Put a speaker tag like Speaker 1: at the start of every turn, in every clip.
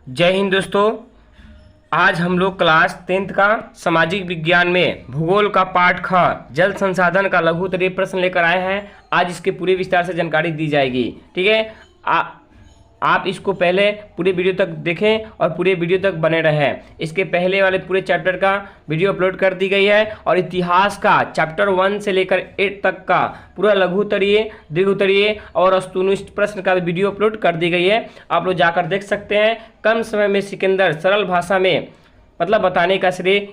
Speaker 1: जय हिंद दोस्तों। आज हम लोग क्लास 10th का सामाजिक विज्ञान में भूगोल का पाठ ख जल संसाधन का लघुत्तरीय प्रश्न लेकर आए हैं। आज इसके पूरे विस्तार से जानकारी दी जाएगी। ठीक है, आप इसको पहले पूरे वीडियो तक देखें और पूरे वीडियो तक बने रहें। इसके पहले वाले पूरे चैप्टर का वीडियो अपलोड कर दी गई है और इतिहास का चैप्टर 1 से लेकर 8 तक का पूरा लघुत्तरीय, दीर्घोत्तरीय और वस्तुनिष्ठ प्रश्न का भी वीडियो अपलोड कर दी गई है। आप लोग जाकर देख सकते हैं। कम समय में सिकंदर सरल भाषा में मतलब बताने का श्रेय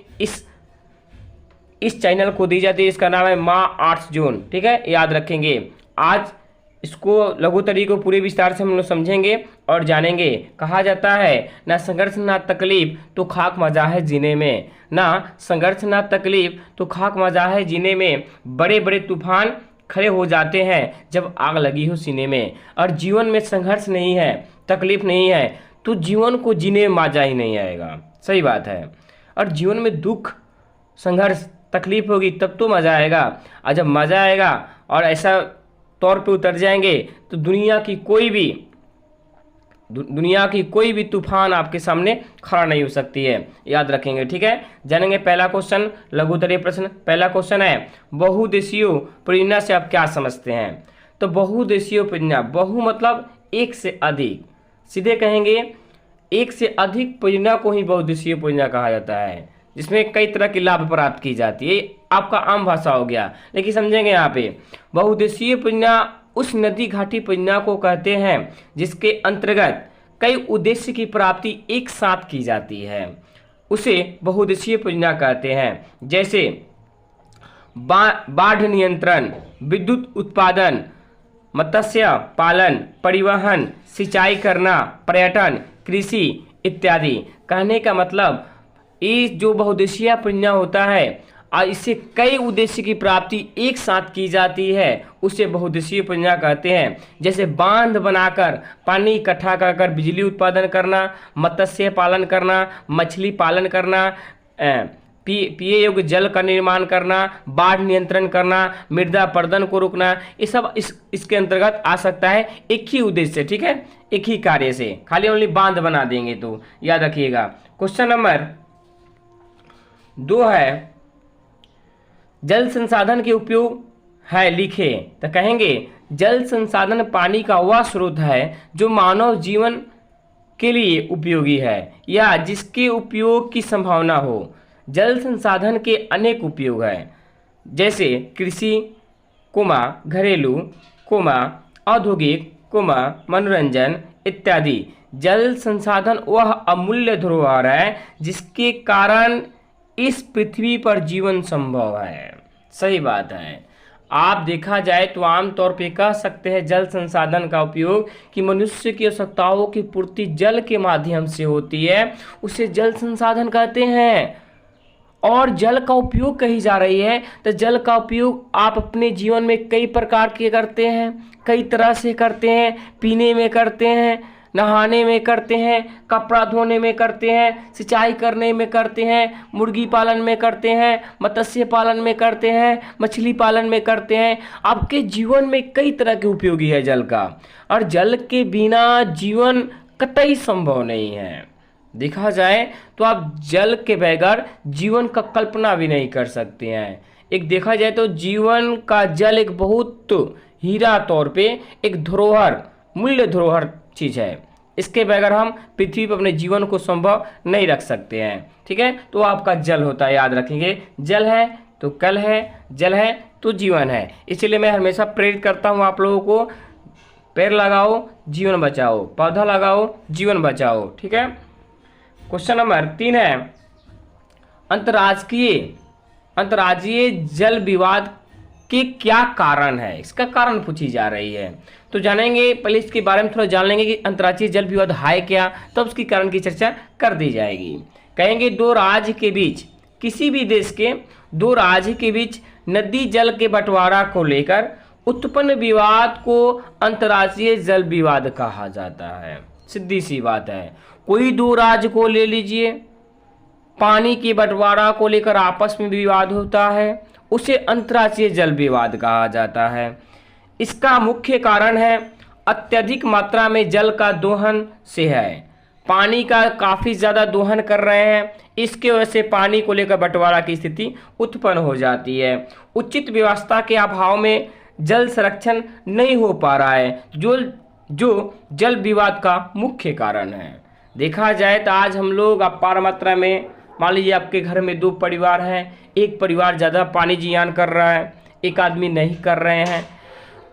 Speaker 1: इस चैनल को दी जाती है। इसका नाम है माँ आर्ट्स जोन। ठीक है, याद रखेंगे। आज इसको लघुत्तरीय को पूरे विस्तार से हम लोग समझेंगे और जानेंगे। कहा जाता है ना संघर्ष ना तकलीफ तो खाक मजा है जीने में, ना संघर्ष ना तकलीफ तो खाक मजा है जीने में। बड़े बड़े तूफान खड़े हो जाते हैं जब आग लगी हो सीने में। और जीवन में संघर्ष नहीं है, तकलीफ नहीं है तो जीवन को जीने में मजा ही नहीं आएगा। सही बात है। और जीवन में दुख, संघर्ष, तकलीफ होगी तब तो मज़ा आएगा। और जब मज़ा आएगा और ऐसा तौर पे उतर जाएंगे तो दुनिया की कोई भी तूफान आपके सामने खड़ा नहीं हो सकती है। याद रखेंगे। ठीक है, जानेंगे पहला क्वेश्चन, लघुत्तरीय प्रश्न। पहला क्वेश्चन है बहुउद्देशीय परियोजना से आप क्या समझते हैं। तो बहुउद्देशीय परियोजना, बहु मतलब एक से अधिक, सीधे कहेंगे एक से अधिक परियोजना को ही बहुउद्देशीय परियोजना कहा जाता है, जिसमें कई तरह की लाभ प्राप्त की जाती है। आपका आम भाषा हो गया, लेकिन समझेंगे यहाँ पे। बहुउद्देशीय परियोजना उस नदी घाटी परियोजना को कहते हैं जिसके अंतर्गत कई उद्देश्य की प्राप्ति एक साथ की जाती है, उसे बहुउद्देशीय परियोजना कहते हैं। जैसे बाढ़ नियंत्रण, विद्युत उत्पादन, मत्स्य पालन, परिवहन, सिंचाई करना, पर्यटन, कृषि इत्यादि। कहने का मतलब ये जो बहुउद्देशीय परियोजना होता है और इससे कई उद्देश्य की प्राप्ति एक साथ की जाती है, उसे बहुउद्देशीय परियोजना कहते हैं। जैसे बांध बनाकर पानी इकट्ठा कर बिजली उत्पादन करना, मत्स्य पालन करना, मछली पालन करना, पिए योग्य जल का निर्माण करना, बाढ़ नियंत्रण करना, मृदा अपरदन को रोकना, ये सब इसके अंतर्गत आ सकता है। एक ही उद्देश्य से, ठीक है, एक ही कार्य से। खाली ओनली बांध बना देंगे तो याद रखिएगा। क्वेश्चन नंबर 2 है जल संसाधन के उपयोग है लिखे। तो कहेंगे जल संसाधन पानी का वह स्रोत है जो मानव जीवन के लिए उपयोगी है या जिसके उपयोग की संभावना हो। जल संसाधन के अनेक उपयोग हैं, जैसे कृषि, घरेलू, औद्योगिक, मनोरंजन इत्यादि। जल संसाधन वह अमूल्य धरोहर है जिसके कारण इस पृथ्वी पर जीवन संभव है। सही बात है। आप देखा जाए तो आमतौर पे कह सकते हैं जल संसाधन का उपयोग कि मनुष्य की आवश्यकताओं की पूर्ति जल के माध्यम से होती है, उसे जल संसाधन कहते हैं। और जल का उपयोग कही जा रही है तो जल का उपयोग आप अपने जीवन में कई प्रकार के करते हैं, कई तरह से करते हैं। पीने में करते हैं, नहाने में करते हैं, कपड़ा धोने में करते हैं, सिंचाई करने में करते हैं, मुर्गी पालन में करते हैं, मत्स्य पालन में करते हैं, मछली पालन में करते हैं। आपके जीवन में कई तरह के उपयोगी है जल का, और जल के बिना जीवन कतई संभव नहीं है। देखा जाए तो आप जल के बगैर जीवन का कल्पना भी नहीं कर सकते हैं। एक देखा जाए तो जीवन का जल एक बहुत हीरा तौर पे एक धरोहर, मूल्य धरोहर चीज़ है। इसके बगैर हम पृथ्वी पर अपने जीवन को संभव नहीं रख सकते हैं। ठीक है, तो आपका जल होता है, याद रखेंगे। जल है तो कल है, जल है तो जीवन है। इसलिए मैं हमेशा प्रेरित करता हूँ आप लोगों को, पेड़ लगाओ जीवन बचाओ, पौधा लगाओ जीवन बचाओ। ठीक है। क्वेश्चन नंबर 3 है अंतर्राज्यीय जल विवाद के क्या कारण है। इसका कारण पूछी जा रही है, तो जानेंगे। पहले इसके बारे में थोड़ा जान लेंगे कि अंतर्राज्यीय जल विवाद है क्या, तब उसकी कारण की चर्चा कर दी जाएगी। कहेंगे दो राज्य के बीच, किसी भी देश के दो राज्य के बीच नदी जल के बंटवारा को लेकर उत्पन्न विवाद को अंतर्राज्यीय जल विवाद कहा जाता है। सीधी सी बात है। कोई दो राज्य को ले लीजिए, पानी के बंटवारा को लेकर आपस में विवाद होता है, उसे अंतर्राज्यीय जल विवाद कहा जाता है। इसका मुख्य कारण है अत्यधिक मात्रा में जल का दोहन से है। पानी का काफ़ी ज़्यादा दोहन कर रहे हैं, इसके वजह से पानी को लेकर बंटवारा की स्थिति उत्पन्न हो जाती है। उचित व्यवस्था के अभाव में जल संरक्षण नहीं हो पा रहा है, जो जल विवाद का मुख्य कारण है। देखा जाए तो आज हम लोग अपार मात्रा में, मान लीजिए आपके घर में 2 परिवार हैं, एक परिवार ज़्यादा पानी जियान कर रहा है, एक आदमी नहीं कर रहे हैं,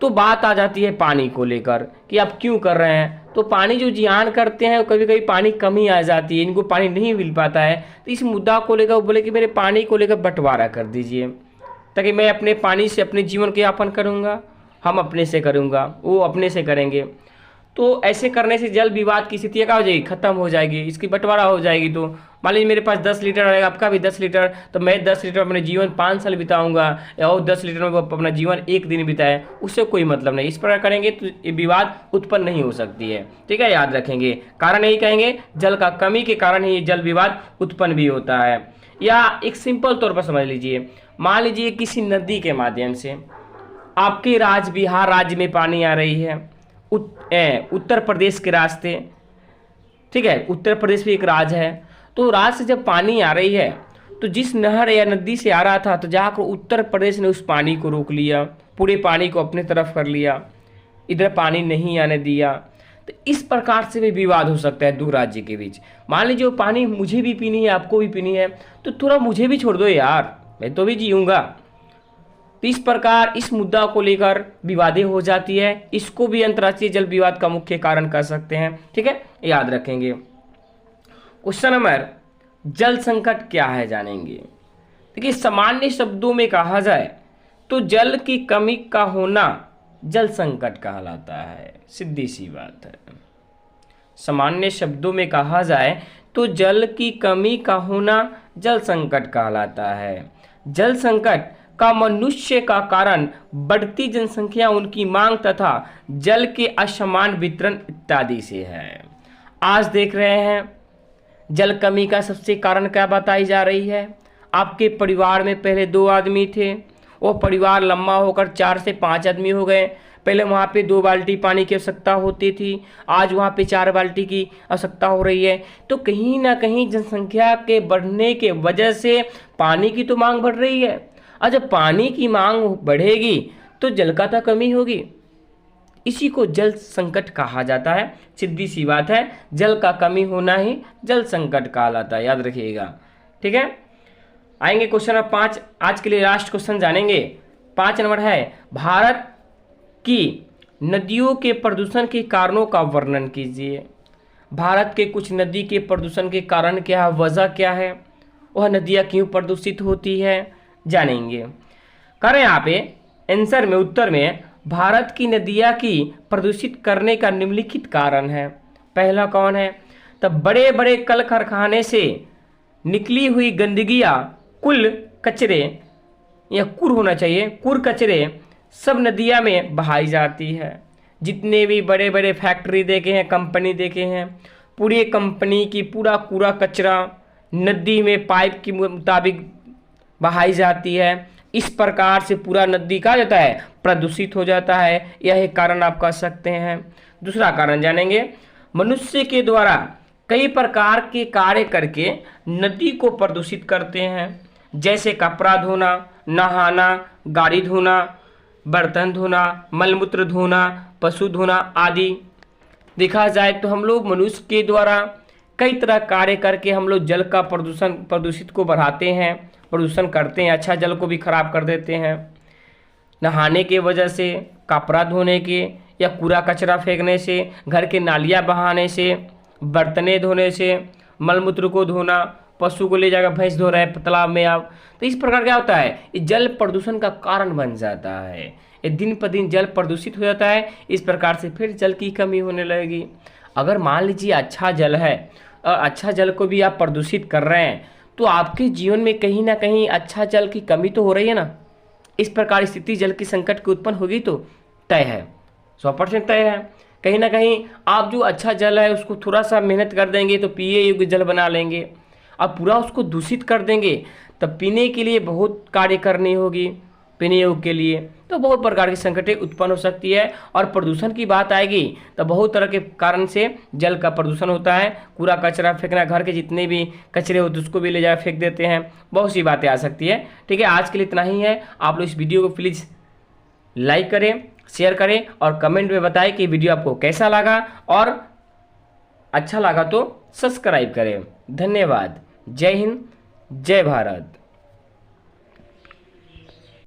Speaker 1: तो बात आ जाती है पानी को लेकर कि आप क्यों कर रहे हैं। तो पानी जो जियान करते हैं कभी कभी पानी कमी आ जाती है, इनको पानी नहीं मिल पाता है, तो इस मुद्दा को लेकर वो बोले कि मेरे पानी को लेकर बंटवारा कर दीजिए, ताकि मैं अपने पानी से अपने जीवन के यापन करूँगा, हम अपने से करूँगा, वो अपने से करेंगे। तो ऐसे करने से जल विवाद की स्थिति क्या हो जाएगी, खत्म हो जाएगी, इसकी बंटवारा हो जाएगी। तो मान लीजिए मेरे पास 10 लीटर रहेगा, आपका भी 10 लीटर, तो मैं 10 लीटर अपने जीवन 5 साल बिताऊंगा, और 10 लीटर में अपना जीवन 1 दिन बिताए, उससे कोई मतलब नहीं। इस प्रकार करेंगे तो ये विवाद उत्पन्न नहीं हो सकती है। ठीक है, याद रखेंगे। कारण यही कहेंगे, जल का कमी के कारण ही जल विवाद उत्पन्न भी होता है। या एक सिंपल तौर पर समझ लीजिए, मान लीजिए किसी नदी के माध्यम से आपके बिहार राज्य में पानी आ रही है, उत्तर प्रदेश के रास्ते। ठीक है, उत्तर प्रदेश भी एक राज्य है, तो राज्य से जब पानी आ रही है तो जिस नहर या नदी से आ रहा था, तो जाकर उत्तर प्रदेश ने उस पानी को रोक लिया, पूरे पानी को अपने तरफ कर लिया, इधर पानी नहीं आने दिया। तो इस प्रकार से भी विवाद हो सकता है 2 राज्य के बीच। मान लीजिए वो पानी मुझे भी पीनी है, आपको भी पीनी है, तो थोड़ा मुझे भी छोड़ दो यार, मैं तो भी जीऊँगा। तो इस प्रकार इस मुद्दा को लेकर विवादें हो जाती है, इसको भी अंतर्राष्ट्रीय जल विवाद का मुख्य कारण कह सकते हैं। ठीक है, याद रखेंगे। क्वेश्चन नंबर, जल संकट क्या है जानेंगे। देखिए, सामान्य शब्दों में कहा जाए तो जल की कमी का होना जल संकट कहलाता है, सीधी सी बात है। सामान्य शब्दों में कहा जाए तो जल की कमी का होना जल संकट कहलाता है। जल संकट का मनुष्य का कारण बढ़ती जनसंख्या, उनकी मांग तथा जल के असमान वितरण इत्यादि से है। आज देख रहे हैं जल कमी का सबसे कारण क्या बताई जा रही है। आपके परिवार में पहले 2 आदमी थे, वो परिवार लंबा होकर 4 से 5 आदमी हो गए। पहले वहाँ पे 2 बाल्टी पानी की आवश्यकता होती थी, आज वहाँ पे 4 बाल्टी की आवश्यकता हो रही है। तो कहीं ना कहीं जनसंख्या के बढ़ने के वजह से पानी की तो मांग बढ़ रही है, और जब पानी की मांग बढ़ेगी तो जल का तो कमी होगी। इसी को जल संकट कहा जाता है। सीधी सी बात है, जल का कमी होना ही जल संकट कहलाता है, याद रखिएगा। ठीक है, आएंगे क्वेश्चन नंबर 5। आज के लिए लास्ट क्वेश्चन जानेंगे। 5 नंबर है, भारत की नदियों के प्रदूषण के कारणों का वर्णन कीजिए। भारत के कुछ नदी के प्रदूषण के कारण क्या है, वजह क्या है, वह नदियाँ क्यों प्रदूषित होती है, जानेंगे। करें यहाँ पे आंसर में, उत्तर में, भारत की नदियाँ की प्रदूषित करने का निम्नलिखित कारण है। पहला कौन है, तब बड़े बड़े कल कारखाने से निकली हुई गंदगियाँ, कुल कचरे, या कुर होना चाहिए, कुर कचरे सब नदियाँ में बहाई जाती है। जितने भी बड़े बड़े फैक्ट्री देखे हैं, कंपनी देखे हैं, पूरी कंपनी की पूरा कूड़ा कचरा नदी में पाइप के मुताबिक बहाई जाती है। इस प्रकार से पूरा नदी का जाता है प्रदूषित हो जाता है। यह एक कारण आप कह सकते हैं। दूसरा कारण जानेंगे, मनुष्य के द्वारा कई प्रकार के कार्य करके नदी को प्रदूषित करते हैं, जैसे कपड़ा धोना, नहाना, गाड़ी धोना, बर्तन धोना, मलमूत्र धोना, पशु धोना आदि। देखा जाए तो हम लोग मनुष्य के द्वारा कई तरह कार्य करके हम लोग जल का प्रदूषित को बढ़ाते हैं, प्रदूषण करते हैं, अच्छा जल को भी खराब कर देते हैं। नहाने के वजह से, कपड़ा धोने के, या कूड़ा कचरा फेंकने से, घर के नालियाँ बहाने से, बर्तने धोने से, मलमूत्र को धोना, पशु को ले जाकर भैंस धो रहे हैं तालाब में आप, तो इस प्रकार क्या होता है, ये जल प्रदूषण का कारण बन जाता है। ये दिन पर दिन जल प्रदूषित हो जाता है। इस प्रकार से फिर जल की कमी होने लगेगी। अगर मान लीजिए अच्छा जल है और अच्छा जल को भी आप प्रदूषित कर रहे हैं, तो आपके जीवन में कहीं ना कहीं अच्छा जल की कमी तो हो रही है ना। इस प्रकार स्थिति जल की संकट की उत्पन्न होगी तो तय है, 100% तय है। कहीं ना कहीं आप जो अच्छा जल है उसको थोड़ा सा मेहनत कर देंगे तो पिए योग्य जल बना लेंगे। अब पूरा उसको दूषित कर देंगे तब पीने के लिए बहुत कार्य करनी होगी, विनियोग के लिए, तो बहुत प्रकार की संकटें उत्पन्न हो सकती है। और प्रदूषण की बात आएगी तो बहुत तरह के कारण से जल का प्रदूषण होता है। कूड़ा कचरा फेंकना, घर के जितने भी कचरे होते हैं उसको भी ले जाकर फेंक देते हैं, बहुत सी बातें आ सकती है। ठीक है, आज के लिए इतना ही है। आप लोग इस वीडियो को प्लीज़ लाइक करें, शेयर करें और कमेंट में बताएं कि वीडियो आपको कैसा लगा, और अच्छा लगा तो सब्सक्राइब करें। धन्यवाद। जय हिंद, जय भारत।